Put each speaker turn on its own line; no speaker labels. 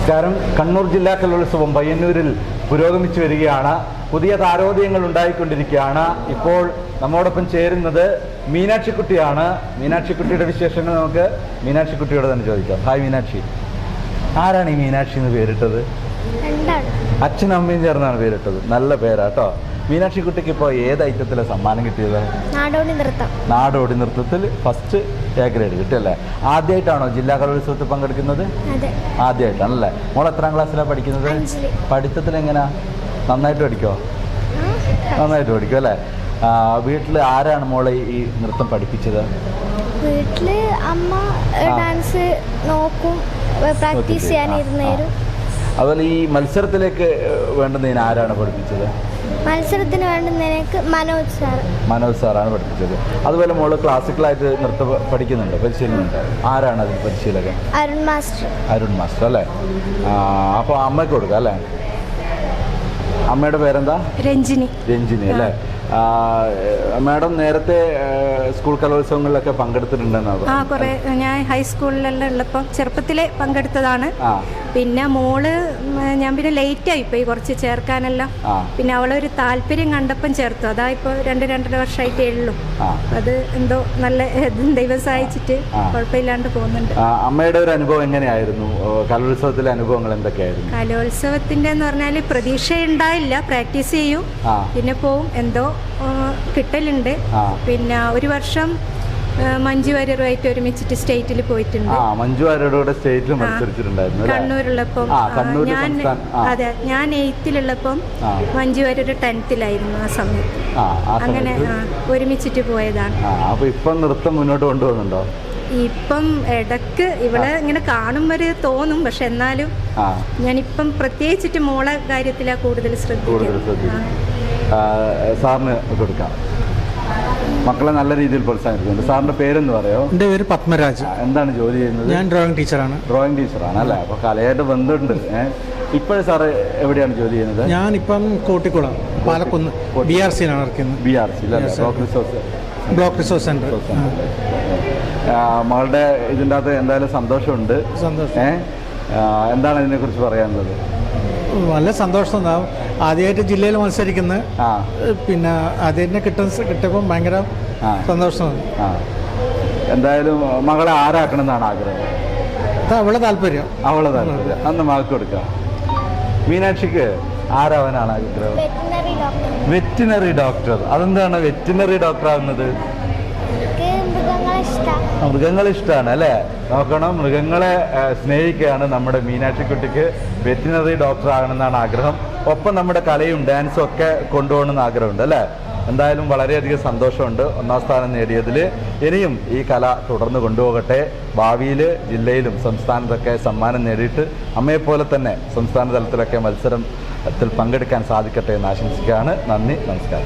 നമസ്കാരം. കണ്ണൂർ ജില്ലാ കലോത്സവം പയ്യന്നൂരിൽ പുരോഗമിച്ചു വരികയാണ്. പുതിയ താരോദയങ്ങൾ ഉണ്ടായിക്കൊണ്ടിരിക്കുകയാണ്. ഇപ്പോൾ നമ്മോടൊപ്പം ചേരുന്നത് മീനാക്ഷിക്കുട്ടിയാണ്. മീനാക്ഷിക്കുട്ടിയുടെ വിശേഷങ്ങൾ നമുക്ക് മീനാക്ഷിക്കുട്ടിയോട് തന്നെ ചോദിക്കാം. ഹായ് മീനാക്ഷി, ആരാണ് ഈ മീനാക്ഷി എന്ന് പേരിട്ടത്? അച്ഛനും അമ്മയും ചേർന്നാണ് പേരിട്ടത്. നല്ല പേരാട്ടോ. മീനാക്ഷിക്കുട്ടിക്ക് ഇപ്പോൾ ഏത് ഐറ്റത്തിലാണ് സമ്മാനം കിട്ടിയത്? നാടോടി നൃത്തത്തിൽ ഫസ്റ്റ് എ ഗ്രേഡ് കിട്ടിയല്ലേ? ആദ്യമായിട്ടാണോ ജില്ലാ കലോത്സവത്തിൽ പങ്കെടുക്കുന്നത്? ആദ്യമായിട്ടാണല്ലേ? മോൾ എത്രാം ക്ലാസ്സിലാണ് പഠിക്കുന്നത്? പഠിത്തത്തിൽ എങ്ങനെയാ? നന്നായിട്ട് പഠിക്കോ? നന്നായിട്ട് പഠിക്കും അല്ലേ? വീട്ടിൽ ആരാണ് മോളെ ഈ നൃത്തം പഠിപ്പിച്ചത്?
വീട്ടില് അമ്മ ഡാൻസ് നോക്കും, പ്രാക്ടീസ് ചെയ്യാനിരുന്നേരും.
അതുപോലെ ഈ മത്സരത്തിലേക്ക് വേണ്ടുന്നതിന് ആരാണ് പഠിപ്പിച്ചത്?
മത്സരത്തിന് വേണ്ടുന്നതിനേക്ക് മനോജ് സാറാണ് പഠിപ്പിച്ചത്. അതുപോലെ മോള് ക്ലാസിക്കലായിട്ട് നൃത്തം പഠിക്കുന്നുണ്ട്, പരിശീലനമുണ്ട്. ആരാണ് അതിന് പരിശീലകൻ? അരുൺ മാസ്റ്റർ അല്ലേ? അപ്പോൾ അമ്മയ്ക്ക് കൊടുക്കാം അല്ലേ? അമ്മയുടെ പേരെന്താ? രഞ്ജിനി അല്ലേ? മാഡം നേരത്തെ സ്കൂൾ കലോത്സവങ്ങളിലൊക്കെ പങ്കെടുത്തിട്ടുണ്ടെന്നാണ്?
കുറെ. ഞാൻ ഹൈസ്കൂളിലെല്ലാം ഉള്ളപ്പോൾ ചെറുപ്പത്തിലെ പങ്കെടുത്തതാണ്. പിന്നെ മോള് ഞാൻ പിന്നെ ലേറ്റ് ആയിപ്പോയി കുറച്ച് ചേർക്കാനെല്ലാം. പിന്നെ അവളൊരു താല്പര്യം കണ്ടപ്പം ചേർത്തു. അതാ ഇപ്പോൾ 2-2.5 വർഷമായിട്ടേ ഉള്ളൂ. അത് എന്തോ നല്ല ദൈവം സഹായിച്ചിട്ട് കുഴപ്പമില്ലാണ്ട് പോകുന്നുണ്ട്.
അമ്മയുടെ ഒരു അനുഭവം എങ്ങനെയായിരുന്നു? കലോത്സവത്തിലെ അനുഭവങ്ങൾ എന്തൊക്കെയായിരുന്നു?
കലോത്സവത്തിന്റെ എന്ന് പറഞ്ഞാൽ പ്രതീക്ഷ ഉണ്ടായില്ല. പ്രാക്ടീസ് ചെയ്യും, പിന്നെ പോവും, എന്തോ കിട്ടലുണ്ട്. പിന്നെ ഒരു വർഷം മഞ്ജു വാര്യറുമായിട്ട് ഒരുമിച്ചിട്ട് സ്റ്റേറ്റിൽ പോയിട്ടുണ്ട്.
മഞ്ജു വാര്യരുടെ സ്റ്റേറ്റിൽ മത്സരിച്ചിട്ടുണ്ടായിരുന്നു
കണ്ണൂരുള്ളപ്പം. ഞാൻ 8th മഞ്ജു വാര്യർ 10th ആ സമയത്ത്. അങ്ങനെ ഒരുമിച്ചിട്ട് പോയതാണ്.
അപ്പൊ ഇപ്പം നൃത്തം മുന്നോട്ട് കൊണ്ടുപോകുന്നുണ്ടോ?
ഇപ്പം ഇടക്ക് ഇവിടെ ഇങ്ങനെ കാണുമ്പോൾ തോന്നും, പക്ഷെ എന്നാലും ഞാനിപ്പം പ്രത്യേകിച്ചിട്ട് മോളെ കാര്യത്തിലാണ് കൂടുതൽ ശ്രദ്ധിക്കുന്നത്.
സാറിന് കൊടുക്കാം. മക്കളെ നല്ല രീതിയിൽ പ്രോത്സാഹിപ്പിക്കുന്നുണ്ട്. സാറിന്റെ പേരെന്ന് പറയോ?
എൻ്റെ പേര് പത്മരാജ്.
എന്താണ് ജോലി ചെയ്യുന്നത്?
ഞാൻ ഡ്രോയിങ് ടീച്ചറാണ്.
ഡ്രോയിങ് ടീച്ചറാണ് അല്ലേ? അപ്പോൾ കലയായിട്ട് ബന്ധമുണ്ട്. ഇപ്പോഴും സാറ് എവിടെയാണ് ജോലി ചെയ്യുന്നത്?
ഞാനിപ്പം കോട്ടിക്കുളം പാലക്കുന്ന് BRC നടക്കുന്നത്.
BRC block resource centre. മകളുടെ ഇതിൻ്റെ അകത്ത് എന്തായാലും സന്തോഷമുണ്ട്. എന്താണ് ഇതിനെക്കുറിച്ച് പറയാനുള്ളത്?
നല്ല സന്തോഷം ഉണ്ടാവും. ആദ്യമായിട്ട് ജില്ലയിൽ മത്സരിക്കുന്നത്, പിന്നെ അതിനെ കിട്ടിയപ്പോൾ ഭയങ്കര സന്തോഷമാണ്.
എന്തായാലും മകളെ ആരാക്കണം എന്നാണ് ആഗ്രഹം?
അവളെ താല്പര്യം.
അന്ന് മകൾക്ക് കൊടുക്കാം. മീനാക്ഷിക്ക് ആരാവാനാണ് ആഗ്രഹം? Veterinary doctor. അതെന്താണ് വെറ്റിനറി ഡോക്ടർ ആവുന്നത്? മൃഗങ്ങളെ ഇഷ്ടമാണ് അല്ലേ? നോക്കണം, മൃഗങ്ങളെ സ്നേഹിക്കുകയാണ് നമ്മുടെ മീനാക്ഷിക്കുട്ടിക്ക്. വെറ്റിനറി ഡോക്ടർ ആകണമെന്നാണ് ആഗ്രഹം. ഒപ്പം നമ്മുടെ കലയും ഡാൻസും ഒക്കെ കൊണ്ടുപോകണമെന്ന് ആഗ്രഹമുണ്ട് അല്ലേ? എന്തായാലും വളരെയധികം സന്തോഷമുണ്ട് 1ാം സ്ഥാനം നേടിയതിൽ. ഇനിയും ഈ കല തുടർന്ന് കൊണ്ടുപോകട്ടെ. ഭാവിയിൽ ജില്ലയിലും സംസ്ഥാനത്തൊക്കെ സമ്മാനം നേടിയിട്ട് അമ്മയെപ്പോലെ തന്നെ സംസ്ഥാന തലത്തിലൊക്കെ മത്സരത്തിൽ പങ്കെടുക്കാൻ സാധിക്കട്ടെ എന്ന് ആശംസിക്കുകയാണ്. നന്ദി, നമസ്കാരം.